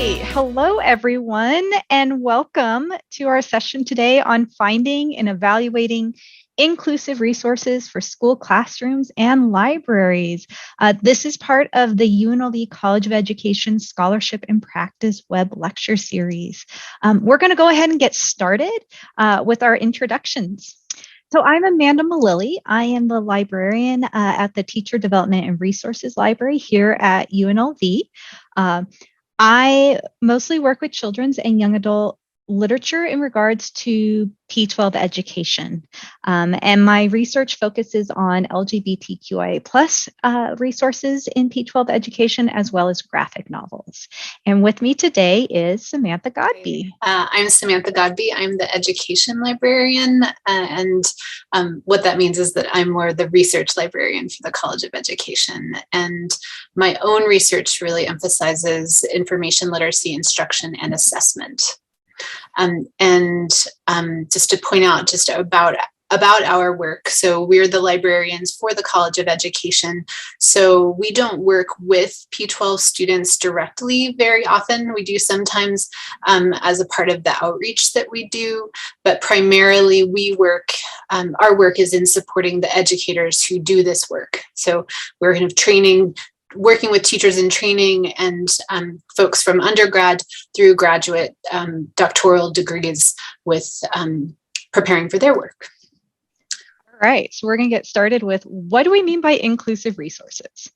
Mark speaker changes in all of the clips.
Speaker 1: Hello, everyone, and welcome to our session today on finding and evaluating inclusive resources for school classrooms and libraries. This is part of the UNLV College of Education Scholarship and Practice web lecture series. We're going to go ahead and get started with our introductions. So I'm Amanda Malilly. I am the librarian at the Teacher Development and Resources Library here at UNLV. I mostly work with children's and young adult literature in regards to P12 education. And my research focuses on LGBTQIA plus resources in P12 education, as well as graphic novels. And with me today is Samantha Godby.
Speaker 2: I'm Samantha Godby. I'm the education librarian. And what that means is that I'm more the research librarian for the College of Education. And my own research really emphasizes information literacy, instruction, and assessment. Just to point out just about our work. So we're the librarians for the College of Education. So we don't work with P12 students directly very often. We do sometimes as a part of the outreach that we do, but primarily our work is in supporting the educators who do this work. So we're kind of working with teachers in training and folks from undergrad through graduate doctoral degrees with preparing for their work.
Speaker 1: All right, so we're going to get started with what do we mean by inclusive resources?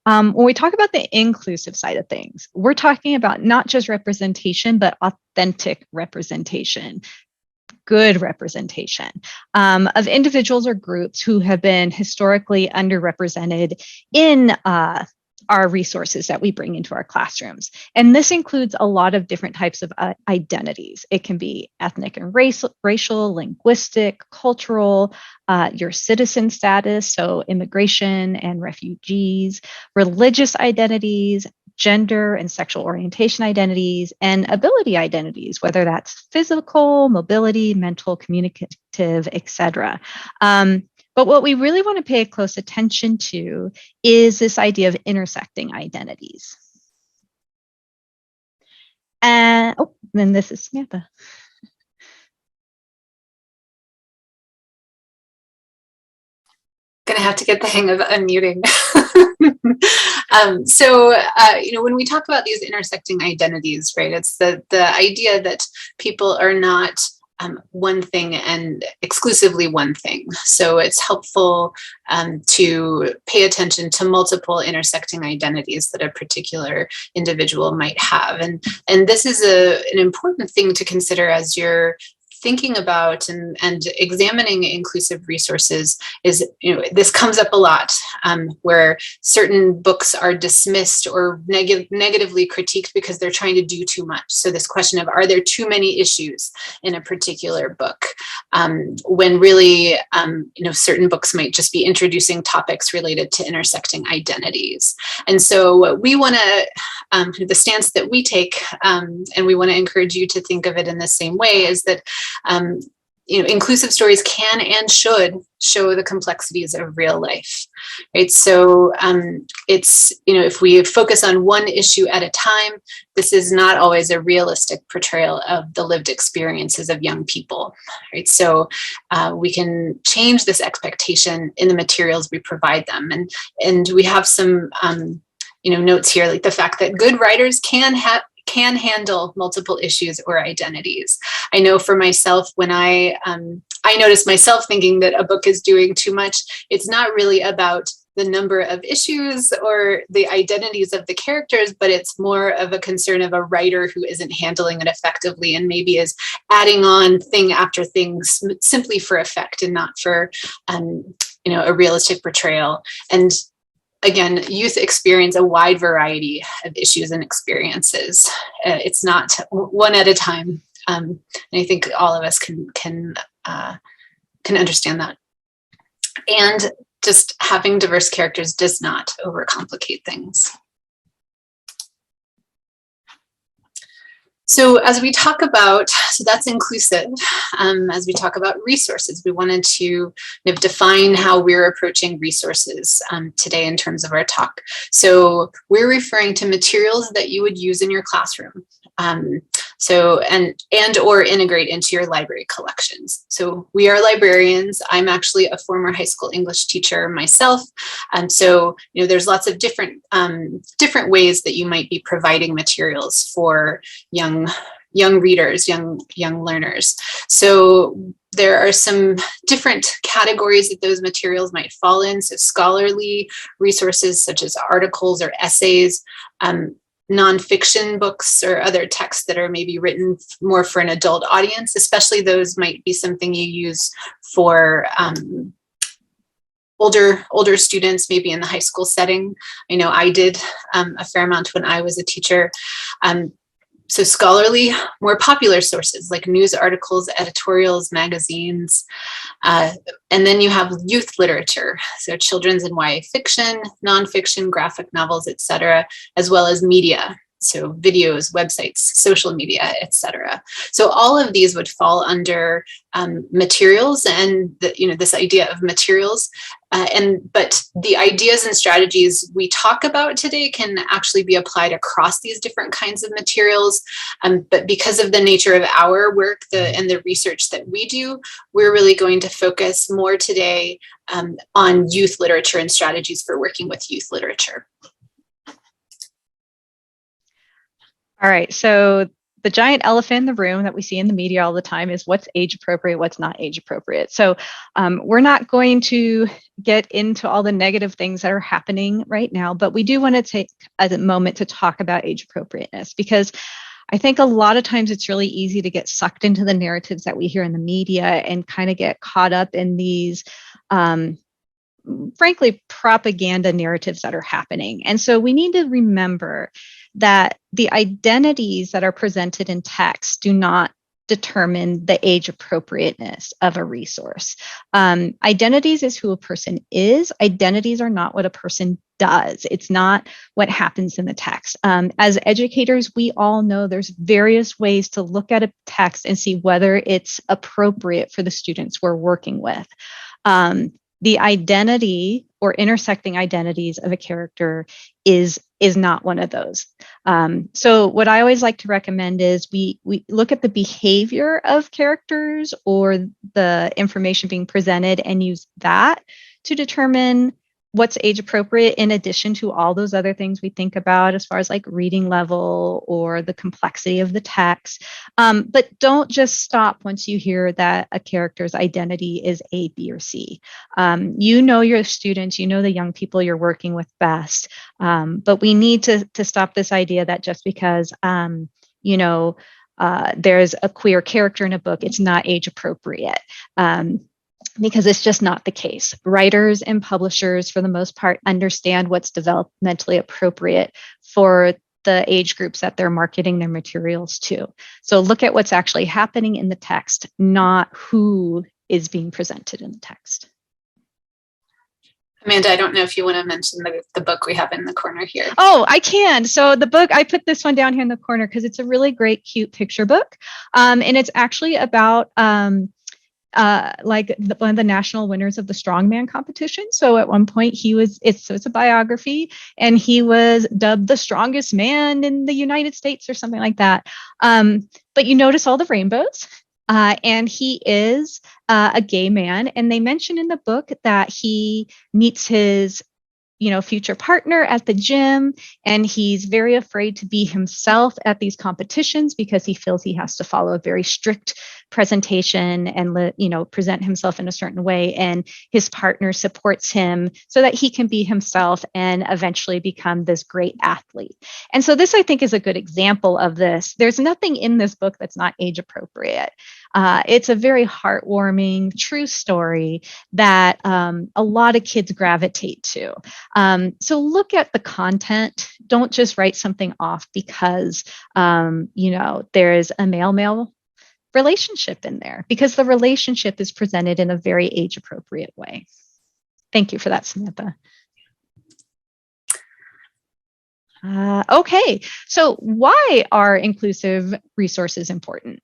Speaker 1: When we talk about the inclusive side of things, we're talking about not just representation, but authentic representation. Good representation of individuals or groups who have been historically underrepresented in our resources that we bring into our classrooms. And this includes a lot of different types of identities. It can be ethnic and racial, linguistic, cultural, your citizen status, so immigration and refugees, religious identities, gender and sexual orientation identities, and ability identities, whether that's physical, mobility, mental, communicative, etc. But what we really want to pay close attention to is this idea of intersecting identities. And then this is Samantha.
Speaker 2: Gonna have to get the hang of unmuting. When we talk about these intersecting identities, right, it's the idea that people are not one thing and exclusively one thing. So it's helpful to pay attention to multiple intersecting identities that a particular individual might have. And this is an important thing to consider as you're thinking about and examining inclusive resources. Is, this comes up a lot where certain books are dismissed or negatively critiqued because they're trying to do too much. So this question of, are there too many issues in a particular book? When really, certain books might just be introducing topics related to intersecting identities. And so we want to, the stance that we take, and we want to encourage you to think of it in the same way, is that inclusive stories can and should show the complexities of real life, right? So it's, if we focus on one issue at a time, this is not always a realistic portrayal of the lived experiences of young people, right? So we can change this expectation in the materials we provide them. And we have some, notes here, like the fact that good writers can handle multiple issues or identities. I know for myself, when I notice myself thinking that a book is doing too much, it's not really about the number of issues or the identities of the characters, but it's more of a concern of a writer who isn't handling it effectively and maybe is adding on thing after thing simply for effect and not for, a realistic portrayal. And again, youth experience a wide variety of issues and experiences. It's not one at a time. And I think all of us can understand that. And just having diverse characters does not overcomplicate things. So as we talk about, so that's inclusive. As we talk about resources, we wanted to define how we're approaching resources today in terms of our talk. So we're referring to materials that you would use in your classroom. And or integrate into your library collections. So we are librarians. I'm actually a former high school English teacher myself. So there's lots of different ways that you might be providing materials for young readers, young learners. So there are some different categories that those materials might fall in. So scholarly resources such as articles or essays, nonfiction books or other texts that are maybe written more for an adult audience, especially those might be something you use for older students, maybe in the high school setting. I know I did a fair amount when I was a teacher. So scholarly, more popular sources like news articles, editorials, magazines. And then you have youth literature, so children's and YA fiction, nonfiction, graphic novels, etc., as well as media. So videos, websites, social media, etc. So all of these would fall under materials, and this idea of materials. But the ideas and strategies we talk about today can actually be applied across these different kinds of materials. But because of the nature of our work and the research that we do, we're really going to focus more today on youth literature and strategies for working with youth literature.
Speaker 1: All right, so the giant elephant in the room that we see in the media all the time is what's age appropriate, what's not age appropriate. So we're not going to get into all the negative things that are happening right now, but we do want to take a moment to talk about age appropriateness, because I think a lot of times it's really easy to get sucked into the narratives that we hear in the media and kind of get caught up in these frankly, propaganda narratives that are happening. And so we need to remember that the identities that are presented in text do not determine the age appropriateness of a resource. Identities is who a person is. Identities are not what a person does. It's not what happens in the text. As educators, we all know there's various ways to look at a text and see whether it's appropriate for the students we're working with. The identity or intersecting identities of a character is not one of those. So what I always like to recommend is we look at the behavior of characters or the information being presented and use that to determine what's age appropriate, in addition to all those other things we think about as far as like reading level or the complexity of the text. But don't just stop once you hear that a character's identity is A, B, or C. You know your students, you know the young people you're working with best. But we need to stop this idea that just because there's a queer character in a book, it's not age appropriate. Because it's just not the case. Writers and publishers, for the most part, understand what's developmentally appropriate for the age groups that they're marketing their materials to. So look at what's actually happening in the text, not who is being presented in the text.
Speaker 2: Amanda, I don't know if you want to mention the book we have in the corner here.
Speaker 1: Oh, I can. So the book, I put this one down here in the corner because it's a really great, cute picture book. And it's actually about one of the national winners of the strongman competition. So at one point it's a biography, and he was dubbed the strongest man in the United States or something like that. But you notice all the rainbows, and he is a gay man. And they mention in the book that he meets his future partner at the gym, and he's very afraid to be himself at these competitions because he feels he has to follow a very strict presentation and present himself in a certain way, and his partner supports him so that he can be himself and eventually become this great athlete. And so this, I think, is a good example of this. There's nothing in this book that's not age appropriate. It's a very heartwarming, true story that a lot of kids gravitate to. So look at the content. Don't just write something off because, there is a male-male relationship in there, because the relationship is presented in a very age-appropriate way. Thank you for that, Samantha. Okay, so why are inclusive resources important?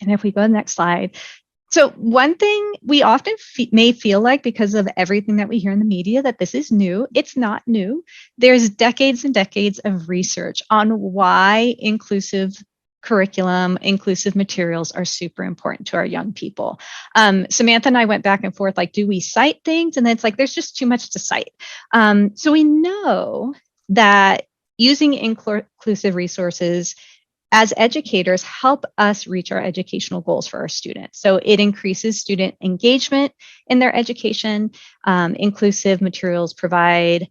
Speaker 1: And if we go to the next slide. So one thing we often may feel like, because of everything that we hear in the media, that this is new. It's not new. There's decades and decades of research on why inclusive curriculum, inclusive materials are super important to our young people. Samantha and I went back and forth, like, do we cite things? And then it's like, there's just too much to cite. So we know that using inclusive resources as educators help us reach our educational goals for our students. So it increases student engagement in their education. Inclusive materials provide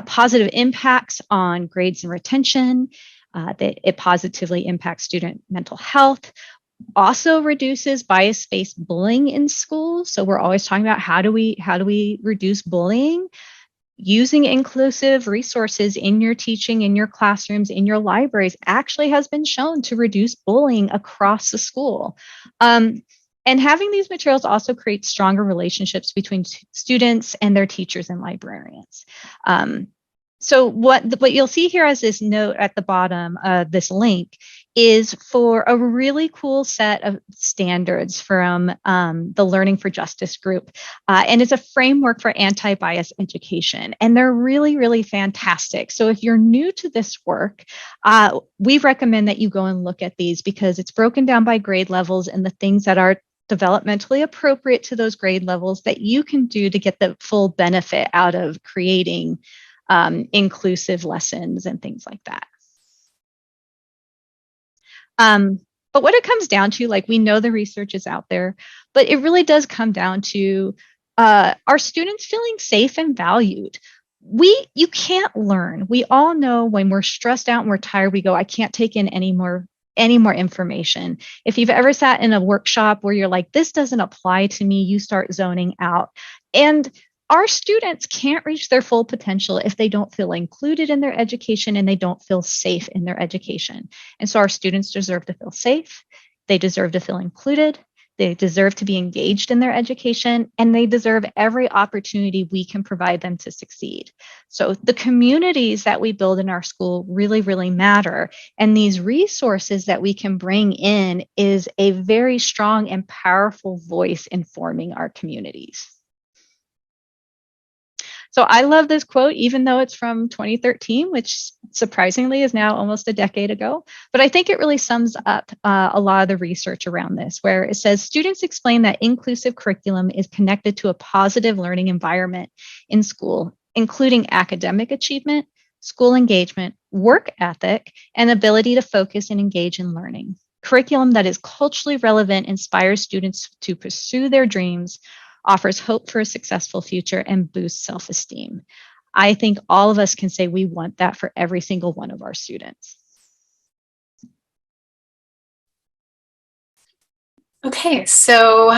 Speaker 1: positive impacts on grades and retention. It positively impacts student mental health. Also reduces bias-based bullying in schools. So we're always talking about how do we reduce bullying? Using inclusive resources in your teaching, in your classrooms, in your libraries actually has been shown to reduce bullying across the school. And having these materials also creates stronger relationships between students and their teachers and librarians. So what you'll see here as this note at the bottom of this link is for a really cool set of standards from the Learning for Justice group. And it's a framework for anti-bias education. And they're really, really fantastic. So if you're new to this work, we recommend that you go and look at these, because it's broken down by grade levels and the things that are developmentally appropriate to those grade levels that you can do to get the full benefit out of creating inclusive lessons and things like that. But what it comes down to, like, we know the research is out there, but it really does come down to our students feeling safe and valued. You can't learn. We all know when we're stressed out and we're tired, we go, I can't take in any more information. If you've ever sat in a workshop where you're like, this doesn't apply to me, you start zoning out. And our students can't reach their full potential if they don't feel included in their education and they don't feel safe in their education. And so our students deserve to feel safe. They deserve to feel included. They deserve to be engaged in their education, and they deserve every opportunity we can provide them to succeed. So the communities that we build in our school really, really matter. And these resources that we can bring in is a very strong and powerful voice in forming our communities. So I love this quote, even though it's from 2013, which surprisingly is now almost a decade ago. But I think it really sums up a lot of the research around this, where it says students explain that inclusive curriculum is connected to a positive learning environment in school, including academic achievement, school engagement, work ethic, and ability to focus and engage in learning. Curriculum that is culturally relevant inspires students to pursue their dreams, offers hope for a successful future, and boosts self-esteem. I think all of us can say we want that for every single one of our students.
Speaker 2: Okay, so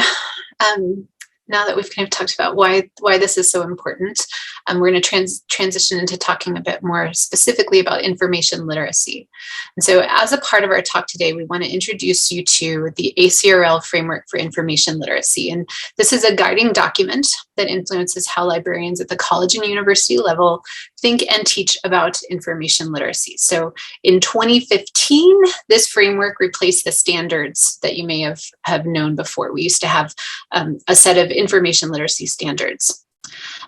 Speaker 2: now that we've kind of talked about why this is so important, we're going to transition into talking a bit more specifically about information literacy. And so as a part of our talk today, we want to introduce you to the ACRL framework for information literacy. And this is a guiding document that influences how librarians at the college and university level think and teach about information literacy. So in 2015, this framework replaced the standards that you may have known before. We used to have a set of information literacy standards,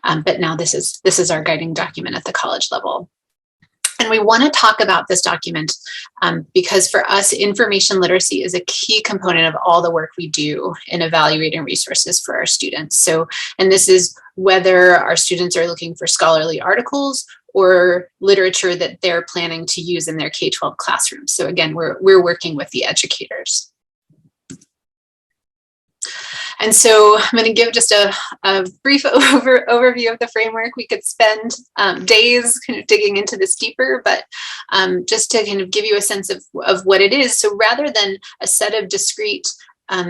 Speaker 2: but now this is our guiding document at the college level. And we want to talk about this document because for us, information literacy is a key component of all the work we do in evaluating resources for our students. So, and this is whether our students are looking for scholarly articles or literature that they're planning to use in their K-12 classrooms. So again, we're working with the educators. And so I'm going to give just a brief overview of the framework. We could spend days kind of digging into this deeper, but just to kind of give you a sense of what it is. So rather than a set of discrete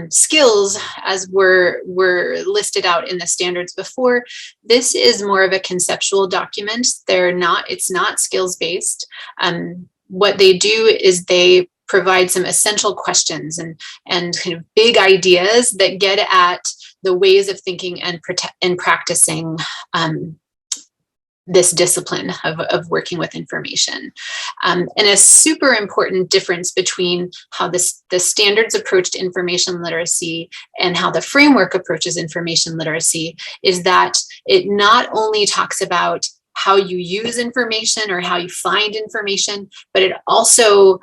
Speaker 2: skills as were listed out in the standards before, this is more of a conceptual document. It's not skills-based. What they do is they provide some essential questions and kind of big ideas that get at the ways of thinking and practicing this discipline of working with information. And a super important difference between how the standards approach to information literacy and how the framework approaches information literacy is that it not only talks about how you use information or how you find information, but it also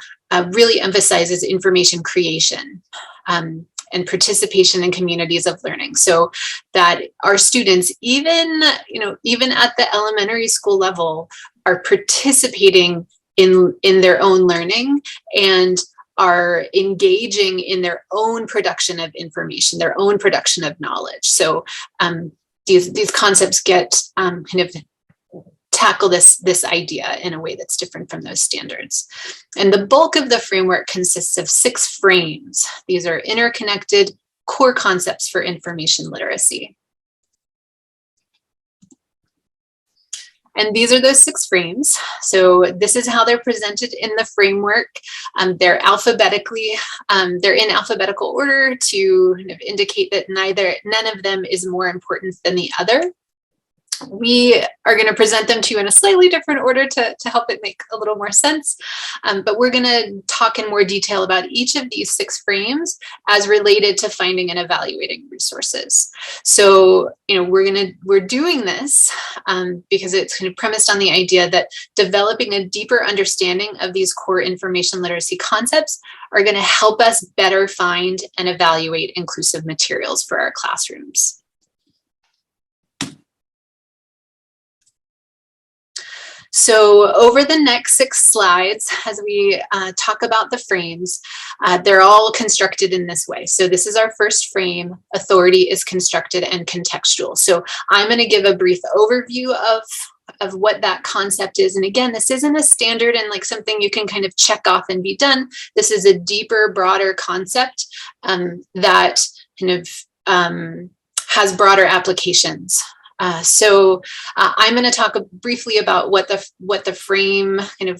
Speaker 2: really emphasizes information creation. And participation in communities of learning, so that our students, even at the elementary school level, are participating in their own learning and are engaging in their own production of information, their own production of knowledge. So these concepts get kind of tackle this idea in a way that's different from those standards. And the bulk of the framework consists of 6 frames. These are interconnected core concepts for information literacy. And these are those 6 frames. So this is how they're presented in the framework. They're alphabetically, they're in alphabetical order to kind of indicate that none of them is more important than the other. We are going to present them to you in a slightly different order to help it make a little more sense. But we're going to talk in more detail about each of these 6 frames as related to finding and evaluating resources. So, we're doing this because it's kind of premised on the idea that developing a deeper understanding of these core information literacy concepts are going to help us better find and evaluate inclusive materials for our classrooms. So over the next 6 slides, as we talk about the frames, they're all constructed in this way. So this is our first frame: authority is constructed and contextual. So I'm going to give a brief overview of what that concept is. And again, this isn't a standard and like something you can kind of check off and be done. This is a deeper, broader concept that kind of has broader applications. So I'm going to talk briefly about what the frame kind of,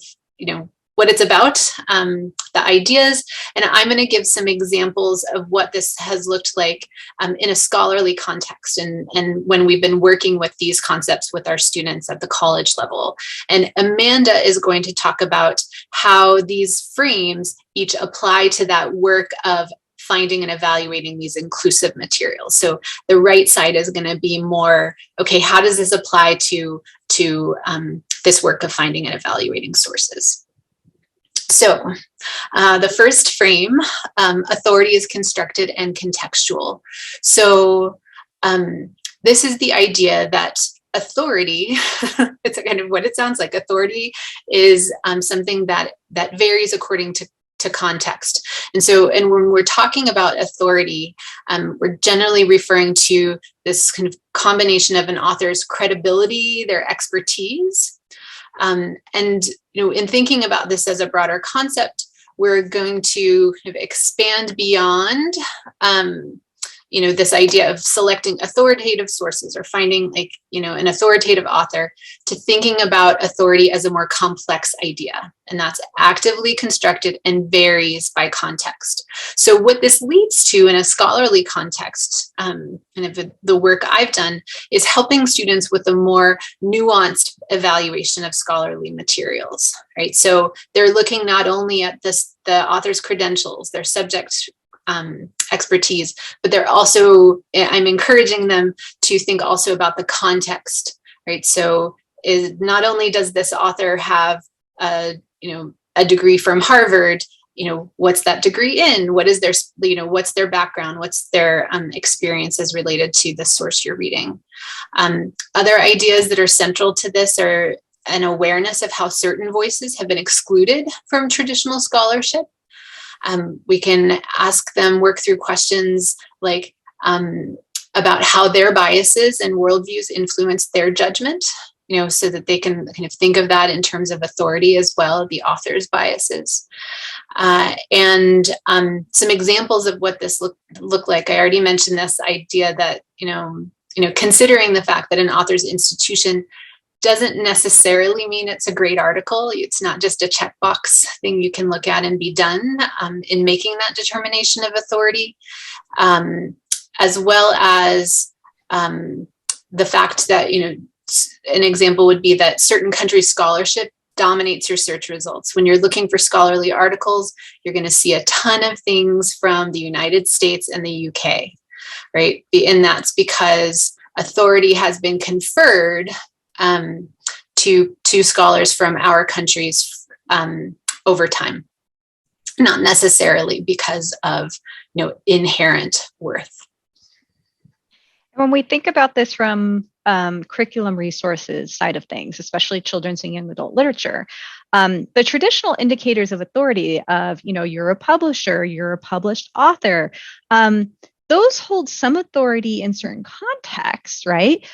Speaker 2: what it's about, the ideas, and I'm going to give some examples of what this has looked like in a scholarly context and when we've been working with these concepts with our students at the college level. And Amanda is going to talk about how these frames each apply to that work of finding and evaluating these inclusive materials. So the right side is going to be more, okay, how does this apply to this work of finding and evaluating sources? So the first frame, authority is constructed and contextual. So this is the idea that authority, it's kind of what it sounds like. Authority is something that varies according to context. And when we're talking about authority, we're generally referring to this kind of combination of an author's credibility, their expertise. And, in thinking about this as a broader concept, we're going to kind of expand beyond this idea of selecting authoritative sources or finding an authoritative author to thinking about authority as a more complex idea. And that's actively constructed and varies by context. So what this leads to in a scholarly context, the work I've done is helping students with a more nuanced evaluation of scholarly materials, right? So they're looking not only at the author's credentials, their subject expertise, but I'm encouraging them to think also about the context, right? So not only does this author have a degree from Harvard, what's that degree in? What is their, what's their background? What's their experience as related to the source you're reading? Other ideas that are central to this are an awareness of how certain voices have been excluded from traditional scholarship. We can ask them, work through questions like about how their biases and worldviews influence their judgment, so that they can kind of think of that in terms of authority as well, the author's biases. And some examples of what this look like. I already mentioned this idea that, considering the fact that an author's institution doesn't necessarily mean it's a great article. It's not just a checkbox thing you can look at and be done in making that determination of authority, as well as the fact that, an example would be that certain countries' scholarship dominates your search results. When you're looking for scholarly articles, you're going to see a ton of things from the United States and the UK, right? And that's because authority has been conferred to scholars from our countries over time, not necessarily because of inherent worth.
Speaker 1: When we think about this from curriculum resources side of things, especially children's and young adult literature, the traditional indicators of authority of, you're a publisher, you're a published author, those hold some authority in certain contexts, right?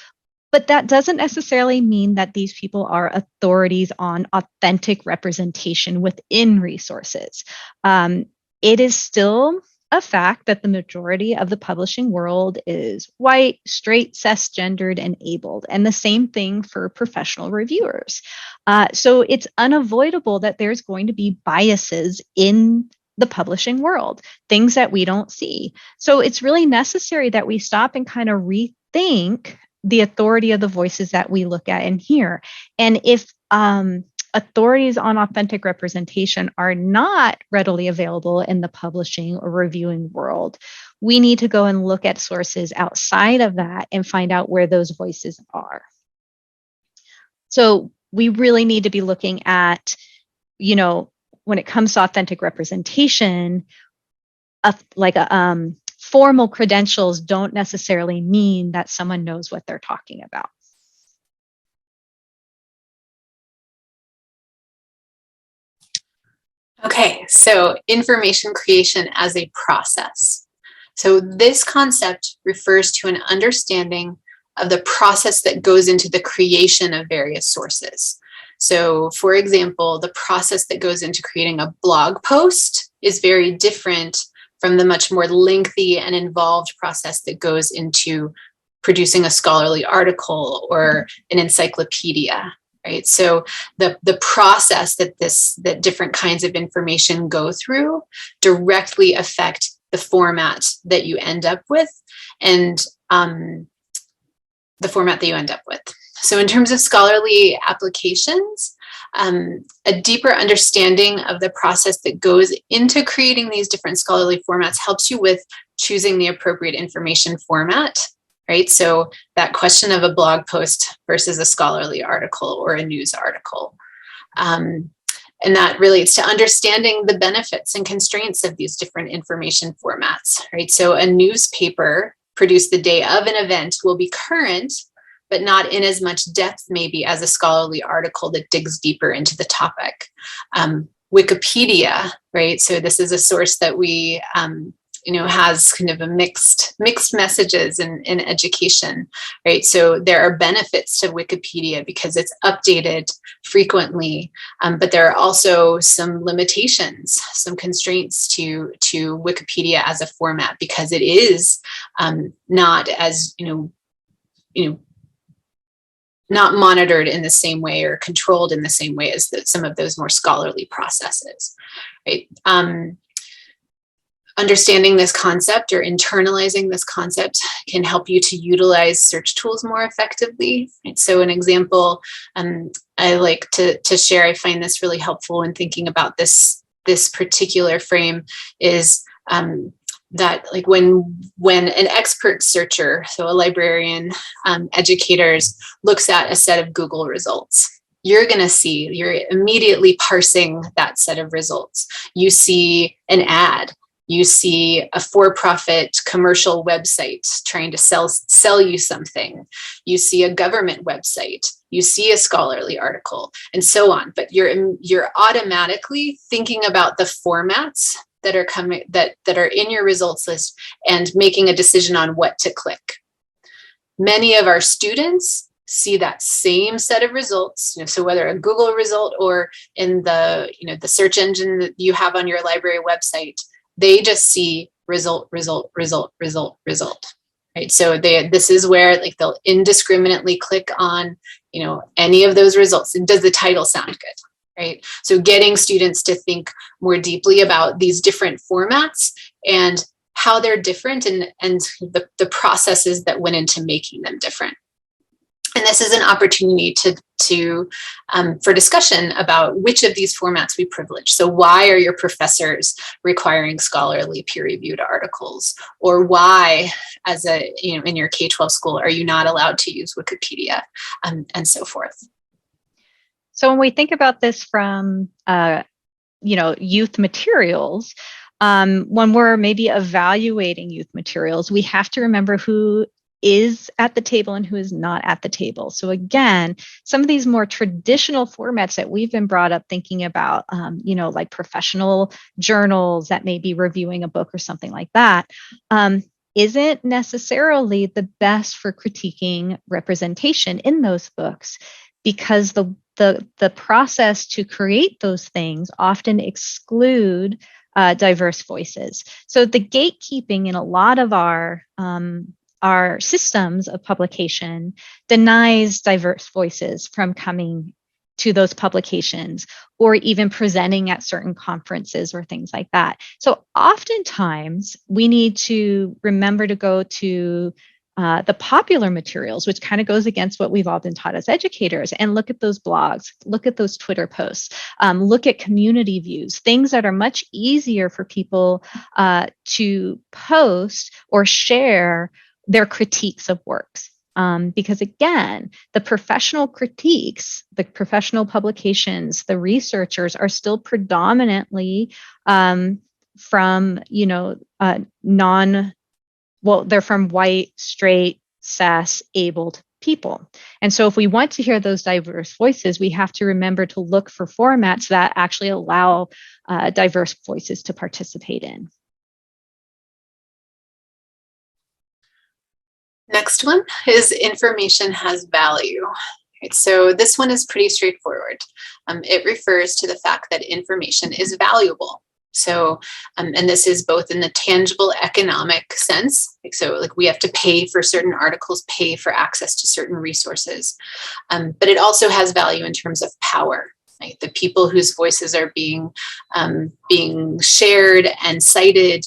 Speaker 1: But that doesn't necessarily mean that these people are authorities on authentic representation within resources. It is still a fact that the majority of the publishing world is white, straight, cisgendered, and abled, and the same thing for professional reviewers. So it's unavoidable that there's going to be biases in the publishing world, things that we don't see. So it's really necessary that we stop and kind of rethink the authority of the voices that we look at and hear. And if authorities on authentic representation are not readily available in the publishing or reviewing world, we need to go and look at sources outside of that and find out where those voices are. So we really need to be looking at, when it comes to authentic representation, formal credentials don't necessarily mean that someone knows what they're talking about.
Speaker 2: Okay, so information creation as a process. So this concept refers to an understanding of the process that goes into the creation of various sources. So for example, the process that goes into creating a blog post is very different from the much more lengthy and involved process that goes into producing a scholarly article or an encyclopedia. Right. So the process that different kinds of information go through directly affect the format that you end up with and the format that you end up with. So in terms of scholarly applications, a deeper understanding of the process that goes into creating these different scholarly formats helps you with choosing the appropriate information format. Right. So that question of a blog post versus a scholarly article or a news article. And that relates to understanding the benefits and constraints of these different information formats. Right. So a newspaper produced the day of an event will be current, but not in as much depth maybe as a scholarly article that digs deeper into the topic. Wikipedia, right? So this is a source that we has kind of a mixed messages in education, right? So there are benefits to Wikipedia because it's updated frequently, but there are also some limitations, some constraints to Wikipedia as a format because it is not as not monitored in the same way or controlled in the same way as some of those more scholarly processes, right? Understanding this concept or internalizing this concept can help you to utilize search tools more effectively. And so an example I like to share, I find this really helpful when thinking about this particular frame is that like when an expert searcher, so a librarian, educators, looks at a set of Google results, you're immediately parsing that set of results. You see an ad. You see a for-profit commercial website trying to sell you something. You see a government website. You see a scholarly article, and so on. But you're automatically thinking about the formats that are coming that are in your results list and making a decision on what to click. Many of our students see that same set of results, so whether a Google result or in the search engine that you have on your library website, they just see result, right? So this is where they'll indiscriminately click on, any of those results. And does the title sound good, right? So getting students to think more deeply about these different formats and how they're different and the processes that went into making them different. And this is an opportunity for discussion about which of these formats we privilege. So why are your professors requiring scholarly peer-reviewed articles? Or why, in your K-12 school, are you not allowed to use Wikipedia, and so forth?
Speaker 1: So when we think about this from, youth materials, when we're maybe evaluating youth materials, we have to remember who is at the table and who is not at the table. So again, some of these more traditional formats that we've been brought up thinking about, like professional journals that may be reviewing a book or something like that, isn't necessarily the best for critiquing representation in those books, because the process to create those things often exclude diverse voices. So the gatekeeping in a lot of our systems of publication denies diverse voices from coming to those publications or even presenting at certain conferences or things like that. So oftentimes we need to remember to go to the popular materials, which kind of goes against what we've all been taught as educators, and look at those blogs, look at those Twitter posts, look at community views, things that are much easier for people to post or share their critiques of works. Because again, the professional critiques, the professional publications, the researchers are still predominantly from, they're from white, straight, cis, abled people. And so if we want to hear those diverse voices, we have to remember to look for formats that actually allow diverse voices to participate in.
Speaker 2: Next one is information has value. Right, so this one is pretty straightforward. It refers to the fact that information is valuable. So, and this is both in the tangible economic sense, like we have to pay for certain articles, pay for access to certain resources, but it also has value in terms of power. Right? The people whose voices are being shared and cited,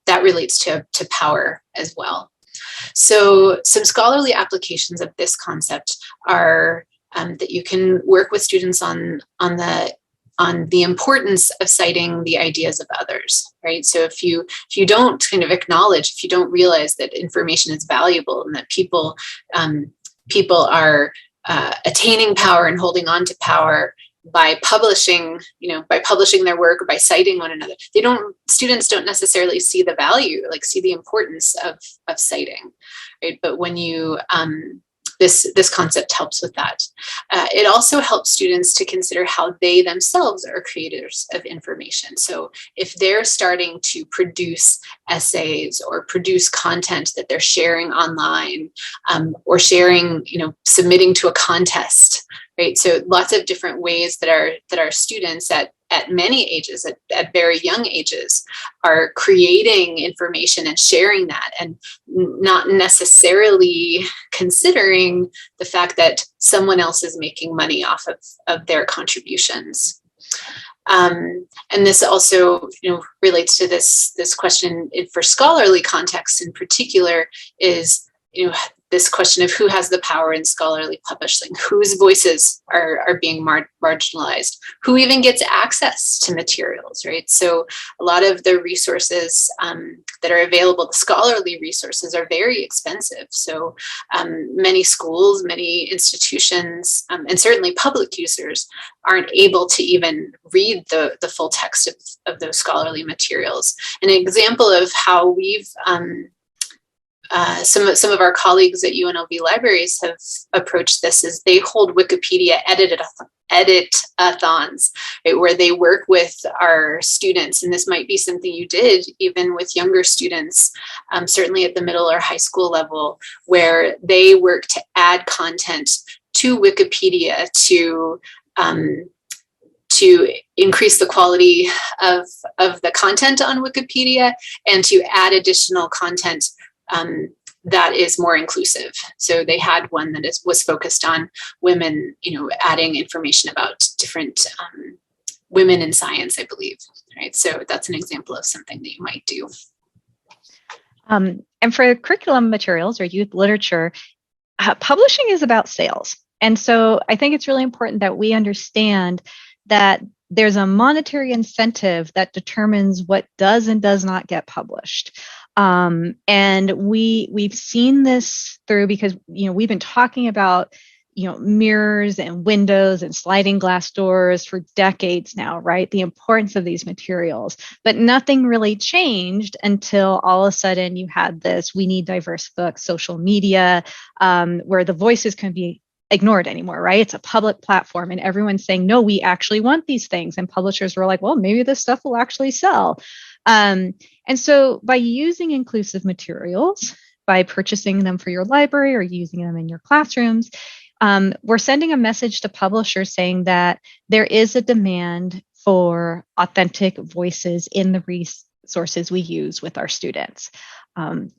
Speaker 2: that relates to power as well. So some scholarly applications of this concept are that you can work with students on the importance of citing the ideas of others, right? So if you don't kind of acknowledge, if you don't realize that information is valuable and that people are attaining power and holding on to power by publishing their work or by citing one another, students don't necessarily see the value, see the importance of citing, right? But when you this concept helps with that. It also helps students to consider how they themselves are creators of information. So if they're starting to produce essays or produce content that they're sharing online, or sharing, submitting to a contest, right? So lots of different ways that our students at many ages, at very young ages, are creating information and sharing that, and not necessarily considering the fact that someone else is making money off of their contributions. And this also, relates to this question for scholarly context in particular, is, this question of who has the power in scholarly publishing, whose voices are being marginalized, who even gets access to materials, right? So a lot of the resources that are available, the scholarly resources, are very expensive. So many schools, many institutions, and certainly public users aren't able to even read the full text of those scholarly materials. An example of how we've some of our colleagues at UNLV libraries have approached this is they hold Wikipedia edit-a-thons, right, where they work with our students. And this might be something you did even with younger students, certainly at the middle or high school level, where they work to add content to Wikipedia to increase the quality of the content on Wikipedia and to add additional content that is more inclusive. So they had one that was focused on women, adding information about different women in science, I believe. Right. So that's an example of something that you might do.
Speaker 1: And for curriculum materials or youth literature, publishing is about sales. And so I think it's really important that we understand that there's a monetary incentive that determines what does and does not get published. And we've seen this through because we've been talking about mirrors and windows and sliding glass doors for decades now, right? The importance of these materials, but nothing really changed until all of a sudden you had this "we need diverse books" social media, where the voices can be ignored anymore, right? It's a public platform and everyone's saying, no, we actually want these things. And publishers were like, well, maybe this stuff will actually sell. And so by using inclusive materials, by purchasing them for your library or using them in your classrooms, we're sending a message to publishers saying that there is a demand for authentic voices in the resources we use with our students.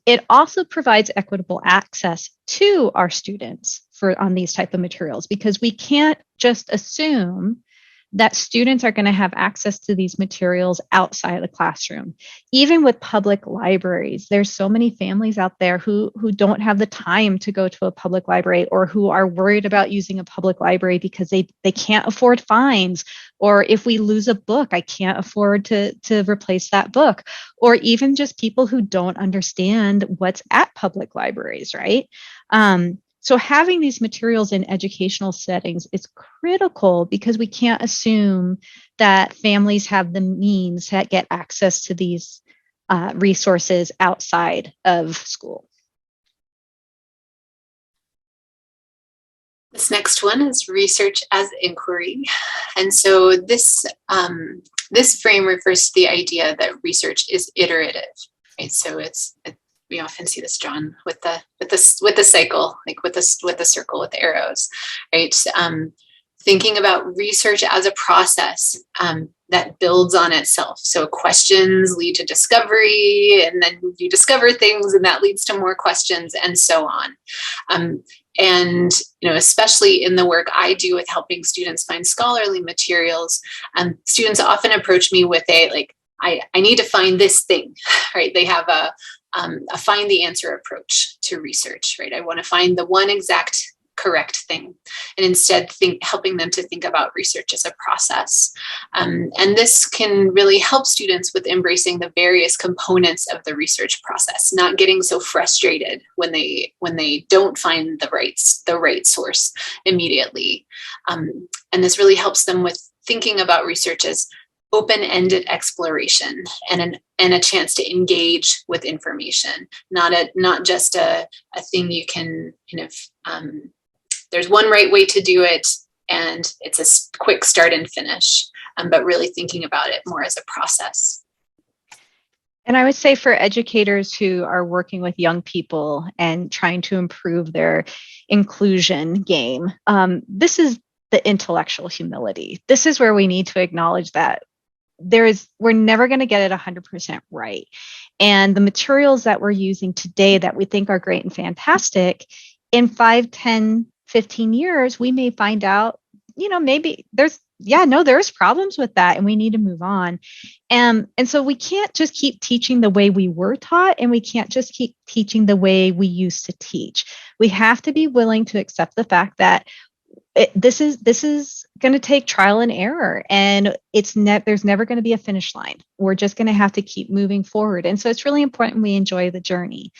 Speaker 1: It also provides equitable access to our students on these type of materials, because we can't just assume that students are going to have access to these materials outside the classroom. Even with public libraries, there's so many families out there who don't have the time to go to a public library, or who are worried about using a public library because they can't afford fines, or if we lose a book, I can't afford to replace that book, or even just people who don't understand what's at public libraries, right? So having these materials in educational settings is critical, because we can't assume that families have the means to get access to these resources outside of school.
Speaker 2: This next one is research as inquiry. And so this frame refers to the idea that research is iterative. Right? So we often see this drawn with the cycle, like with the circle with the arrows, right? Thinking about research as a process that builds on itself. So questions lead to discovery, and then you discover things, and that leads to more questions, and so on. And especially in the work I do with helping students find scholarly materials, students often approach me with I need to find this thing, right? They have a find the answer approach to research, right? I want to find the one exact correct thing, and instead helping them to think about research as a process. And this can really help students with embracing the various components of the research process, not getting so frustrated when they don't find the right source immediately. And this really helps them with thinking about research as open-ended exploration and a chance to engage with information, not just a thing you can there's one right way to do it and it's a quick start and finish, but really thinking about it more as a process.
Speaker 1: And I would say for educators who are working with young people and trying to improve their inclusion game, this is the intellectual humility. This is where we need to acknowledge that we're never going to get it 100% right. And the materials that we're using today that we think are great and fantastic, in 5, 10, 15 years, we may find out, maybe there's problems with that and we need to move on. And so we can't just keep teaching the way we were taught, and we can't just keep teaching the way we used to teach. We have to be willing to accept the fact that this is going to take trial and error, and there's never going to be a finish line. We're just going to have to keep moving forward. And so it's really important we enjoy the journey.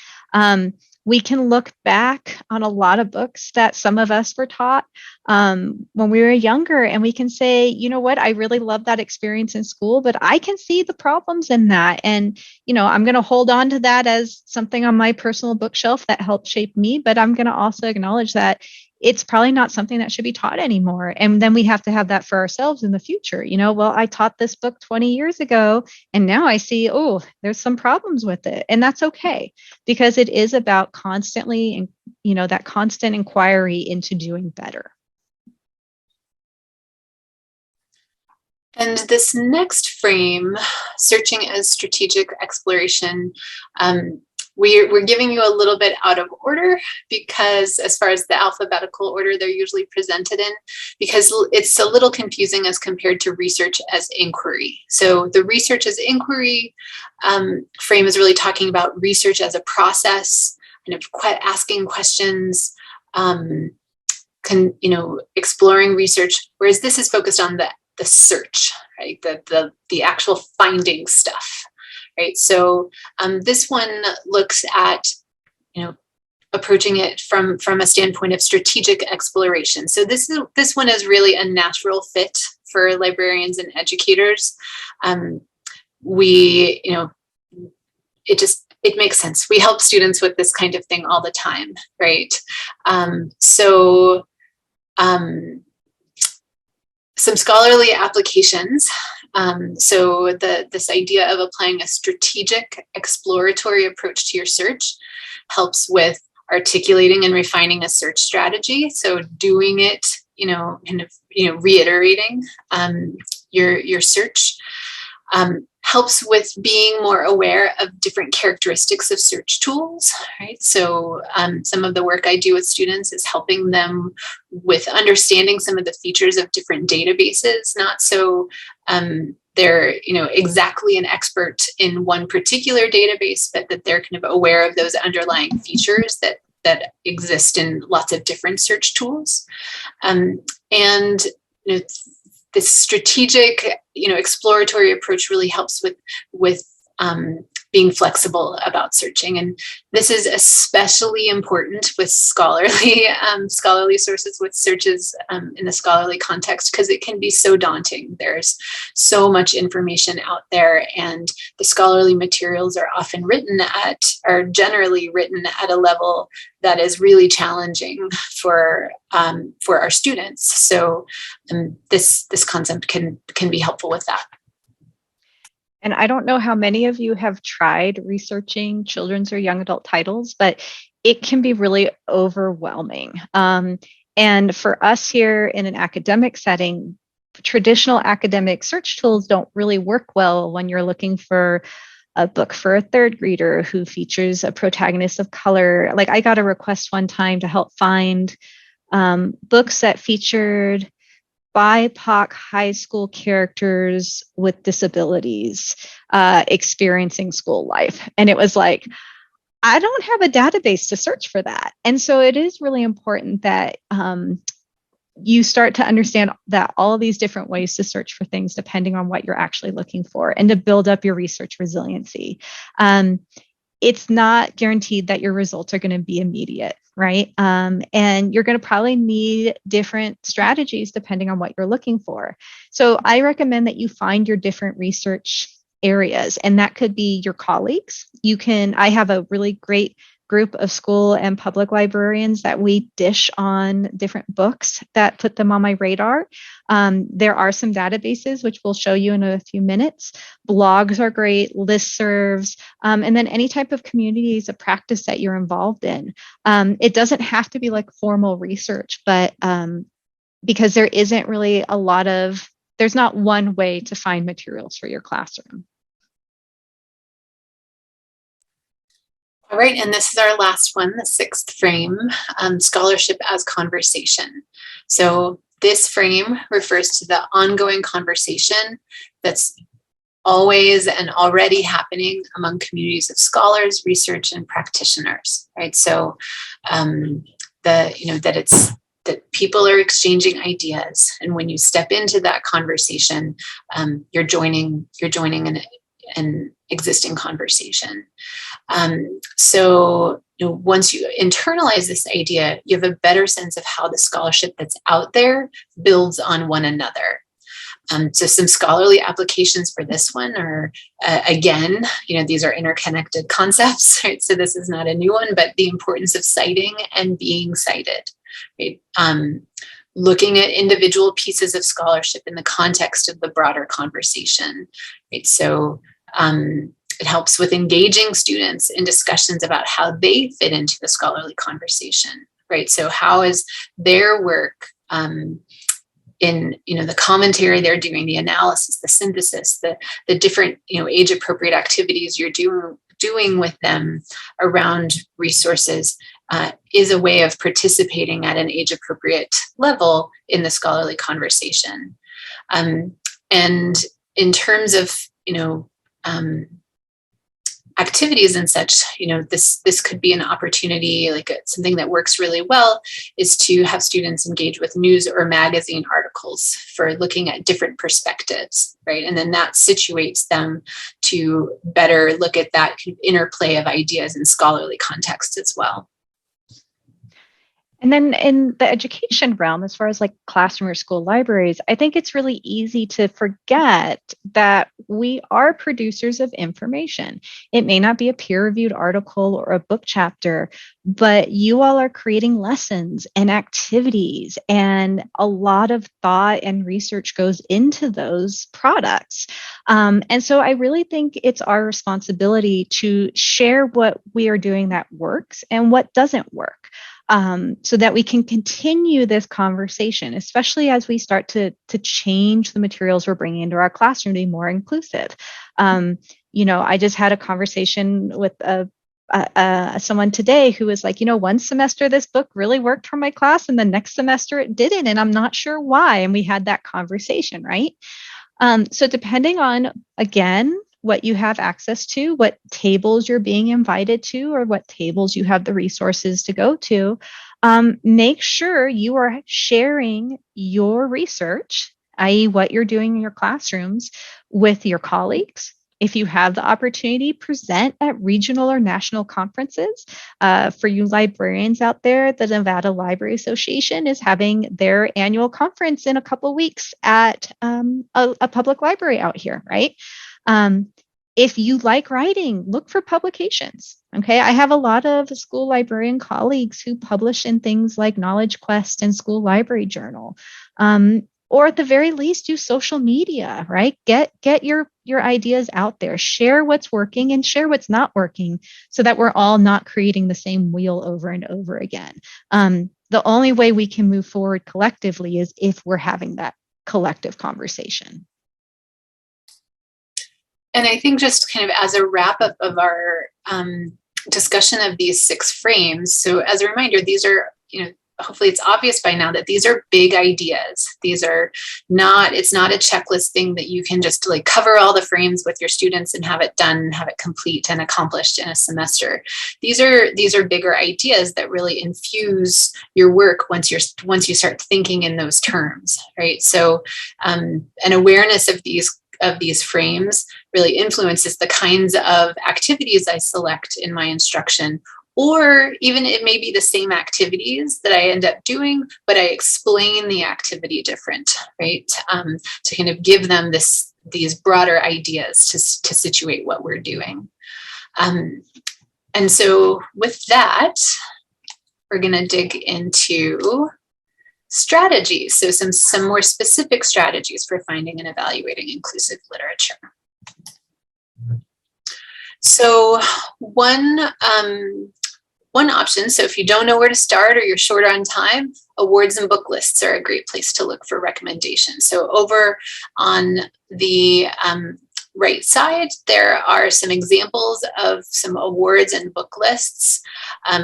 Speaker 1: We can look back on a lot of books that some of us were taught when we were younger, and we can say, you know what, I really love that experience in school, but I can see the problems in that. And, I'm going to hold on to that as something on my personal bookshelf that helped shape me, but I'm going to also acknowledge that it's probably not something that should be taught anymore. And then we have to have that for ourselves in the future. Well, I taught this book 20 years ago, and now I see, there's some problems with it. And that's okay, because it is about constantly, that constant inquiry into doing better.
Speaker 2: And this next frame, searching as strategic exploration, we're giving you a little bit out of order because as far as the alphabetical order they're usually presented in, because it's a little confusing as compared to research as inquiry. So the research as inquiry frame is really talking about research as a process, kind of asking questions, exploring research, whereas this is focused on the search, right? The actual finding stuff, right? So this one looks at, approaching it from a standpoint of strategic exploration. So this one is really a natural fit for librarians and educators. It makes sense. We help students with this kind of thing all the time, right? Some scholarly applications. This idea of applying a strategic exploratory approach to your search helps with articulating and refining a search strategy. So doing it, reiterating your search. Helps with being more aware of different characteristics of search tools, right? So some of the work I do with students is helping them with understanding some of the features of different databases, not so they're exactly an expert in one particular database, but that they're kind of aware of those underlying features that exist in lots of different search tools. This strategic, exploratory approach really helps with being flexible about searching. And this is especially important with scholarly sources, with searches in the scholarly context, because it can be so daunting. There's so much information out there, and the scholarly materials are generally written at a level that is really challenging for our students. So this concept can be helpful with that.
Speaker 1: And I don't know how many of you have tried researching children's or young adult titles, but it can be really overwhelming. And for us here in an academic setting, traditional academic search tools don't really work well when you're looking for a book for a third grader who features a protagonist of color. Like I got a request one time to help find books that featured BIPOC high school characters with disabilities experiencing school life. And it was like, I don't have a database to search for that. And so it is really important that you start to understand that all of these different ways to search for things depending on what you're actually looking for, and to build up your research resiliency. It's not guaranteed that your results are going to be immediate, right? And you're going to probably need different strategies depending on what you're looking for. So I recommend that you find your different research areas, and that could be your colleagues. I have a really great group of school and public librarians that we dish on different books that put them on my radar. There are some databases, which we'll show you in a few minutes. Blogs are great, listservs, and then any type of communities of practice that you're involved in. It doesn't have to be like formal research, but because there isn't really there's not one way to find materials for your classroom.
Speaker 2: All right, and this is our last one, the sixth frame, scholarship as conversation. So this frame refers to the ongoing conversation that's always and already happening among communities of scholars, research, and practitioners, right? So that people are exchanging ideas, and when you step into that conversation, you're joining an existing conversation. Once you internalize this idea, you have a better sense of how the scholarship that's out there builds on one another. So some scholarly applications for this one are, again, these are interconnected concepts, right? So this is not a new one, but the importance of citing and being cited, right? Looking at individual pieces of scholarship in the context of the broader conversation, right? So it helps with engaging students in discussions about how they fit into the scholarly conversation, right? So how is their work in the commentary they're doing, the analysis, the synthesis, the different age appropriate activities you're doing with them around resources is a way of participating at an age-appropriate level in the scholarly conversation. And in terms of, activities and such, this could be an opportunity, like something that works really well is to have students engage with news or magazine articles for looking at different perspectives, right? And then that situates them to better look at that interplay of ideas in scholarly context as well.
Speaker 1: And then in the education realm, as far as like classroom or school libraries, I think it's really easy to forget that we are producers of information. It may not be a peer-reviewed article or a book chapter, but you all are creating lessons and activities, and a lot of thought and research goes into those products. And so I really think it's our responsibility to share what we are doing that works and what doesn't work. So that we can continue this conversation, especially as we start to change the materials we're bringing into our classroom to be more inclusive. I just had a conversation with someone today who was like, one semester this book really worked for my class, and the next semester it didn't, and I'm not sure why. And we had that conversation, right? So depending on, again, what you have access to, what tables you're being invited to, or what tables you have the resources to go to, make sure you are sharing your research, i.e. what you're doing in your classrooms, with your colleagues. If you have the opportunity, present at regional or national conferences. For you librarians out there, the Nevada Library Association is having their annual conference in a couple of weeks at a public library out here, right? If you like writing, look for publications. Okay, I have a lot of school librarian colleagues who publish in things like Knowledge Quest and School Library Journal, or at the very least, do social media. Right, get your ideas out there. Share what's working and share what's not working, so that we're all not creating the same wheel over and over again. The only way we can move forward collectively is if we're having that collective conversation.
Speaker 2: And I think just kind of as a wrap up of our discussion of these 6 frames. So as a reminder, these are, hopefully it's obvious by now that these are big ideas. These are not, it's not a checklist thing that you can just like cover all the frames with your students and have it done, have it complete and accomplished in a semester. These are bigger ideas that really infuse your work once you start thinking in those terms, right? So an awareness of these frames really influences the kinds of activities I select in my instruction, or even it may be the same activities that I end up doing, but I explain the activity different, right? To kind of give them these broader ideas to situate what we're doing. And so with that, we're going to dig into strategies. So some more specific strategies for finding and evaluating inclusive literature. So one option, so if you don't know where to start or you're short on time, awards and book lists are a great place to look for recommendations. So over on the right side, there are some examples of some awards and book lists,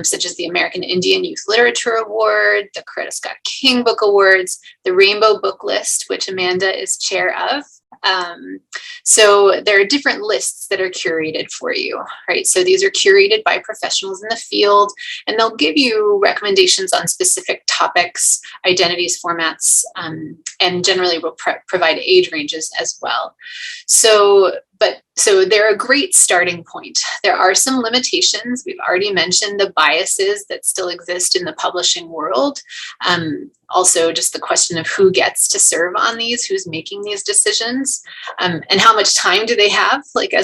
Speaker 2: such as the American Indian Youth Literature Award, the Coretta Scott King Book Awards, the Rainbow Book List, which Amanda is chair of. So there are different lists that are curated for you, right? So these are curated by professionals in the field, and they'll give you recommendations on specific topics, identities, formats, and generally will provide age ranges as well. So they're a great starting point. There are some limitations. We've already mentioned the biases that still exist in the publishing world. Also, just the question of who gets to serve on these, who's making these decisions, and how much time do they have? Like,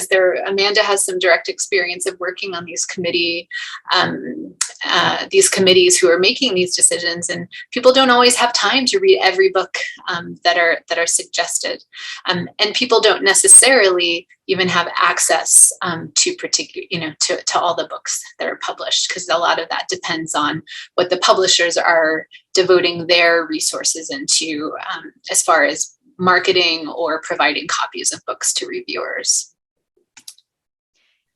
Speaker 2: Amanda has some direct experience of working on these committees who are making these decisions, and people don't always have time to read every book that are suggested, and people don't necessarily even have access to to all the books that are published, because a lot of that depends on what the publishers are devoting their resources into, as far as marketing or providing copies of books to reviewers.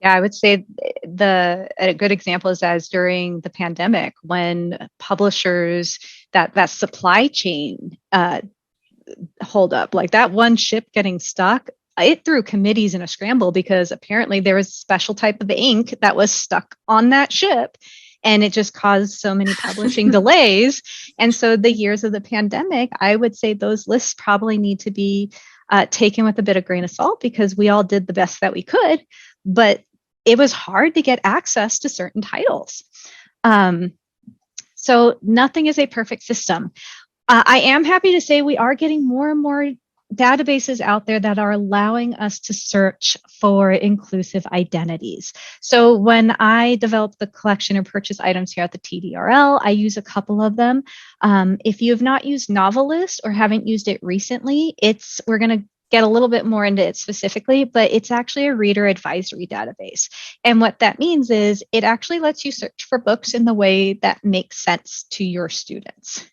Speaker 1: Yeah, I would say a good example is as during the pandemic when publishers that supply chain hold up, like that one ship getting stuck, it threw committees in a scramble because apparently there was a special type of ink that was stuck on that ship. And it just caused so many publishing delays. And so the years of the pandemic, I would say those lists probably need to be taken with a bit of grain of salt because we all did the best that we could, but it was hard to get access to certain titles. So nothing is a perfect system. I am happy to say we are getting more and more databases out there that are allowing us to search for inclusive identities. So when I develop the collection and purchase items here at the TDRL, I use a couple of them. If you have not used Novelist or haven't used it recently, we're going to get a little bit more into it specifically, but it's actually a reader advisory database. And what that means is it actually lets you search for books in the way that makes sense to your students.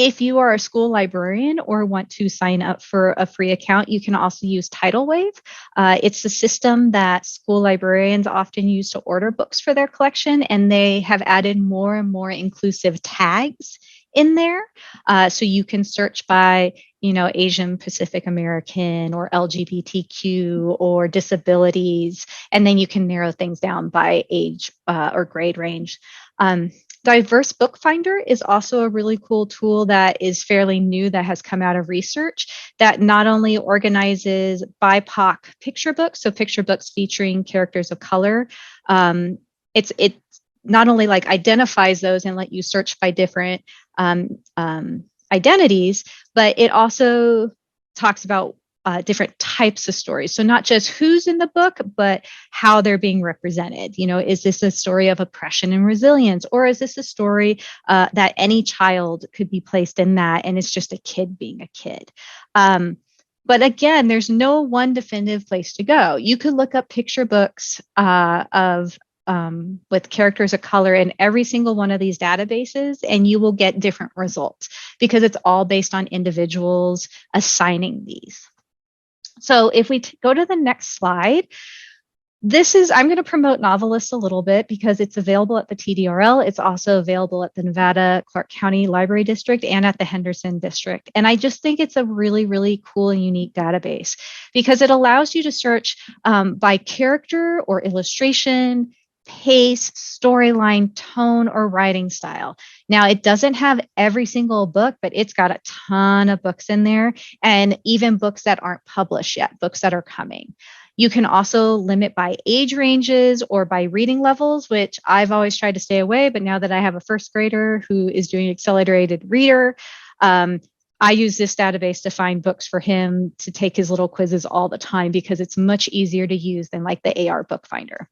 Speaker 1: If you are a school librarian or want to sign up for a free account, you can also use Tidal Wave. It's the system that school librarians often use to order books for their collection, and they have added more and more inclusive tags in there. So you can search by, Asian Pacific American or LGBTQ or disabilities, and then you can narrow things down by age or grade range. Diverse Bookfinder is also a really cool tool that is fairly new that has come out of research that not only organizes BIPOC picture books, so picture books featuring characters of color. It not only like identifies those and let you search by different identities, but it also talks about different types of stories. So not just who's in the book, but how they're being represented. Is this a story of oppression and resilience, or is this a story that any child could be placed in that, and it's just a kid being a kid? But again, there's no one definitive place to go. You could look up picture books with characters of color in every single one of these databases, and you will get different results because it's all based on individuals assigning these. So if we go to the next slide, I'm going to promote Novelist a little bit because it's available at the TDRL. It's also available at the Nevada Clark County Library District and at the Henderson District. And I just think it's a really, really cool and unique database because it allows you to search by character or illustration, pace, storyline, tone, or writing style. Now, it doesn't have every single book, but it's got a ton of books in there, and even books that aren't published yet, books that are coming. You can also limit by age ranges or by reading levels, which I've always tried to stay away, but now that I have a first grader who is doing accelerated reader, I use this database to find books for him to take his little quizzes all the time because it's much easier to use than like the AR Bookfinder.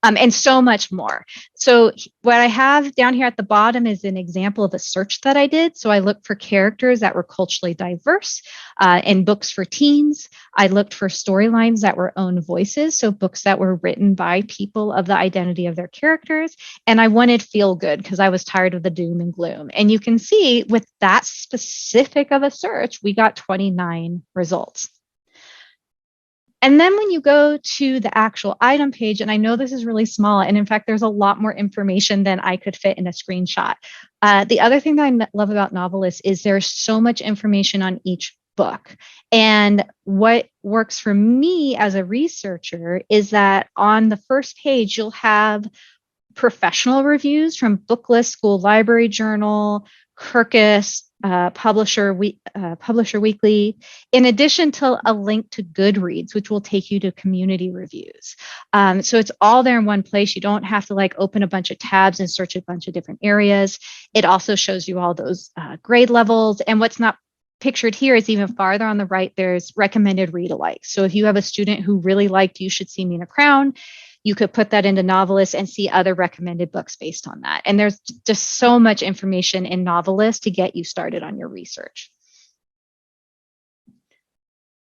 Speaker 1: And so much more. So what I have down here at the bottom is an example of a search that I did. So I looked for characters that were culturally diverse and books for teens. I looked for storylines that were own voices, so books that were written by people of the identity of their characters. And I wanted feel good because I was tired of the doom and gloom. And you can see with that specific of a search, we got 29 results. And then when you go to the actual item page, and I know this is really small, and in fact, there's a lot more information than I could fit in a screenshot. The other thing that I love about Novelist is there's so much information on each book. And what works for me as a researcher is that on the first page, you'll have professional reviews from Booklists, School Library Journal, Kirkus, Publisher Weekly, in addition to a link to Goodreads, which will take you to community reviews. So it's all there in one place. You don't have to like open a bunch of tabs and search a bunch of different areas. It also shows you all those grade levels. And what's not pictured here is even farther on the right, there's recommended read alike. So if you have a student who really liked You Should See Me in a Crown, you could put that into Novelist and see other recommended books based on that. And there's just so much information in Novelist to get you started on your research.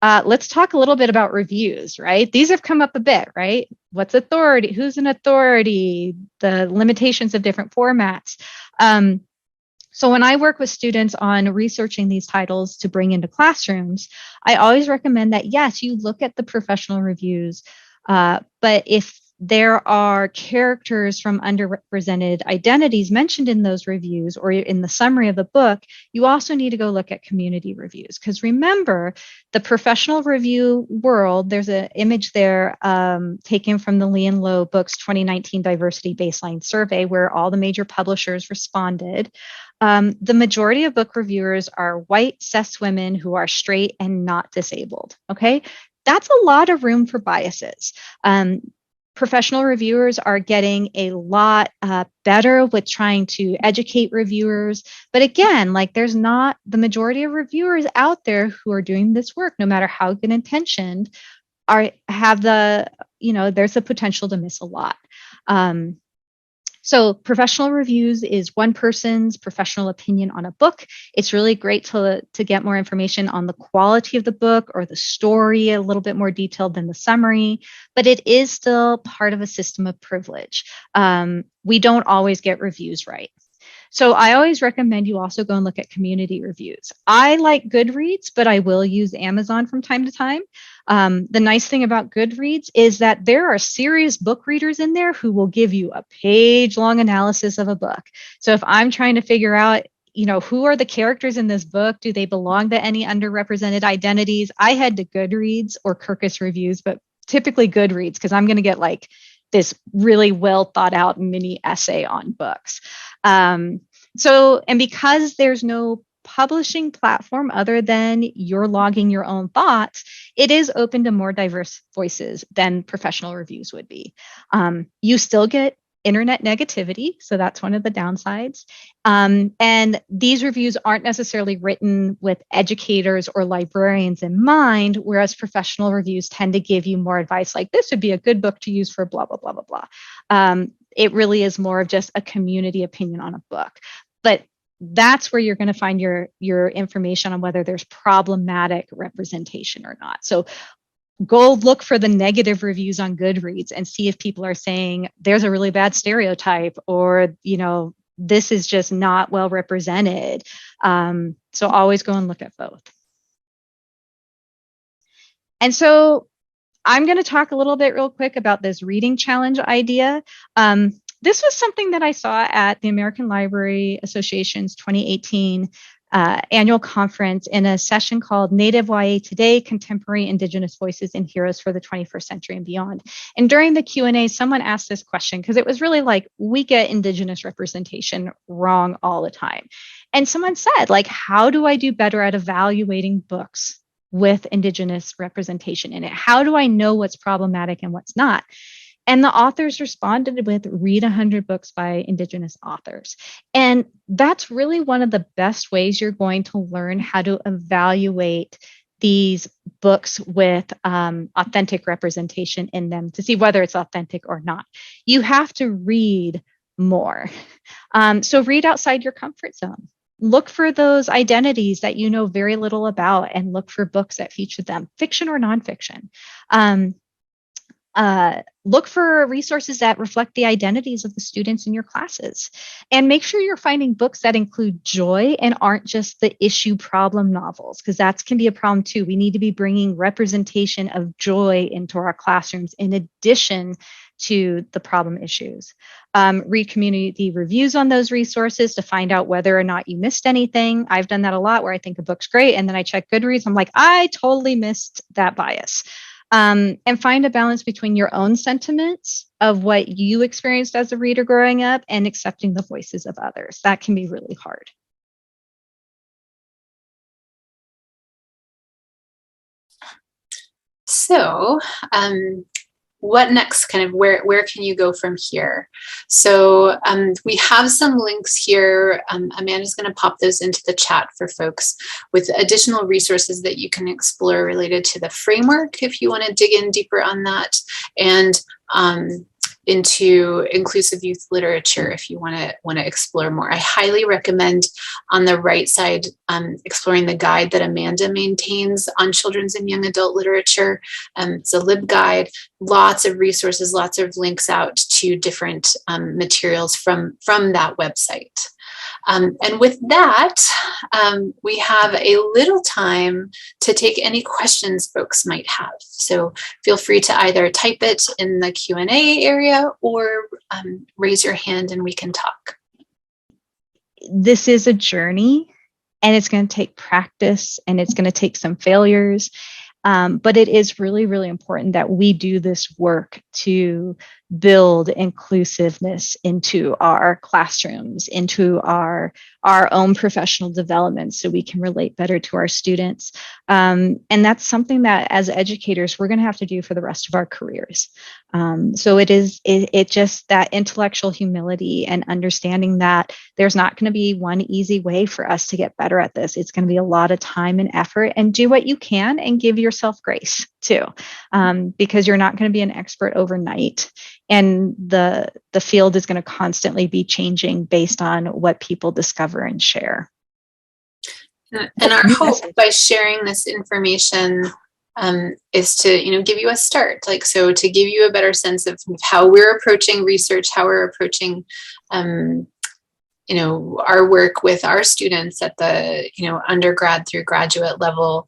Speaker 1: Let's talk a little bit about reviews, right? These have come up a bit, right? What's authority? Who's an authority? The limitations of different formats. So when I work with students on researching these titles to bring into classrooms, I always recommend that, yes, you look at the professional reviews. But if there are characters from underrepresented identities mentioned in those reviews or in the summary of the book, you also need to go look at community reviews. Because remember, the professional review world, there's an image there taken from the Lee and Low Books 2019 Diversity Baseline Survey, where all the major publishers responded. The majority of book reviewers are white, cis women who are straight and not disabled. Okay. That's a lot of room for biases. Professional reviewers are getting a lot better with trying to educate reviewers. But again, like there's not the majority of reviewers out there who are doing this work, no matter how good intentioned, have the, there's the potential to miss a lot. So professional reviews is one person's professional opinion on a book. It's really great to get more information on the quality of the book or the story, a little bit more detailed than the summary, but it is still part of a system of privilege. We don't always get reviews right. So I always recommend you also go and look at community reviews. I like Goodreads, but I will use Amazon from time to time. The nice thing about Goodreads is that there are serious book readers in there who will give you a page-long analysis of a book. So if I'm trying to figure out, who are the characters in this book? Do they belong to any underrepresented identities? I head to Goodreads or Kirkus Reviews, but typically Goodreads, because I'm going to get like this really well thought out mini essay on books. And because there's no publishing platform other than you're logging your own thoughts, it is open to more diverse voices than professional reviews would be. You still get internet negativity, so that's one of the downsides. And these reviews aren't necessarily written with educators or librarians in mind, whereas professional reviews tend to give you more advice like this would be a good book to use for blah, blah, blah, blah, blah. It really is more of just a community opinion on a book. But that's where you're going to find your information on whether there's problematic representation or not. So go look for the negative reviews on Goodreads and see if people are saying there's a really bad stereotype or, this is just not well represented. So always go and look at both. And so I'm going to talk a little bit real quick about this reading challenge idea. This was something that I saw at the American Library Association's 2018 annual conference in a session called Native YA Today, Contemporary Indigenous Voices and Heroes for the 21st Century and Beyond. And during the Q&A, someone asked this question because it was really like, we get Indigenous representation wrong all the time. And someone said, like, how do I do better at evaluating books with Indigenous representation in it? How do I know what's problematic and what's not? And the authors responded with read 100 books by Indigenous authors. And that's really one of the best ways you're going to learn how to evaluate these books with authentic representation in them to see whether it's authentic or not. You have to read more. So read outside your comfort zone. Look for those identities that you know very little about and look for books that feature them, fiction or nonfiction. Look for resources that reflect the identities of the students in your classes, and make sure you're finding books that include joy and aren't just the issue problem novels, because that can be a problem too. We need to be bringing representation of joy into our classrooms in addition to the problem issues. Read community reviews on those resources to find out whether or not you missed anything. I've done that a lot where I think a book's great and then I check Goodreads. I'm like, I totally missed that bias. And find a balance between your own sentiments of what you experienced as a reader growing up and accepting the voices of others. That can be really hard.
Speaker 2: So, what next? Kind of where can you go from here? So we have some links here. Amanda's going to pop those into the chat for folks with additional resources that you can explore related to the framework if you want to dig in deeper on that, and into inclusive youth literature if you want to explore more. I highly recommend on the right side exploring the guide that Amanda maintains on children's and young adult literature. It's a LibGuide, lots of resources, lots of links out to different materials from that website. And with that, we have a little time to take any questions folks might have. So feel free to either type it in the Q&A area or raise your hand and we can talk.
Speaker 1: This is a journey, and it's going to take practice, and it's going to take some failures. But it is really, really important that we do this work to build inclusiveness into our classrooms, into our own professional development, so we can relate better to our students. And that's something that as educators, we're going to have to do for the rest of our careers. So it just that intellectual humility and understanding that there's not going to be one easy way for us to get better at this. It's going to be a lot of time and effort, and do what you can and give yourself grace too, because you're not going to be an expert overnight. And the field is going to constantly be changing based on what people discover and share.
Speaker 2: And our hope by sharing this information is to, give you a start, so to give you a better sense of how we're approaching research, how we're approaching, our work with our students at the, undergrad through graduate level.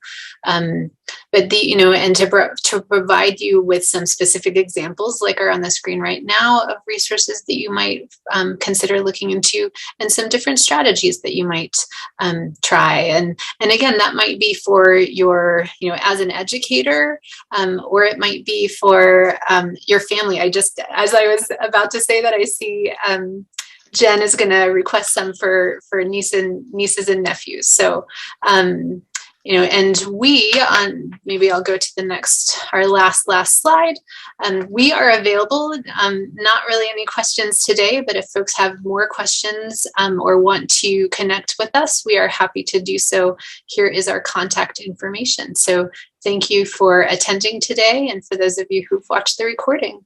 Speaker 2: But and to provide you with some specific examples like are on the screen right now of resources that you might consider looking into, and some different strategies that you might try. And again, that might be for your, as an educator, or it might be for your family. As I was about to say that, I see Jen is going to request some for nieces and nephews. So, and maybe I'll go to our last slide. We are available, not really any questions today, but if folks have more questions or want to connect with us, we are happy to do so. Here is our contact information. So thank you for attending today, and for those of you who've watched the recording.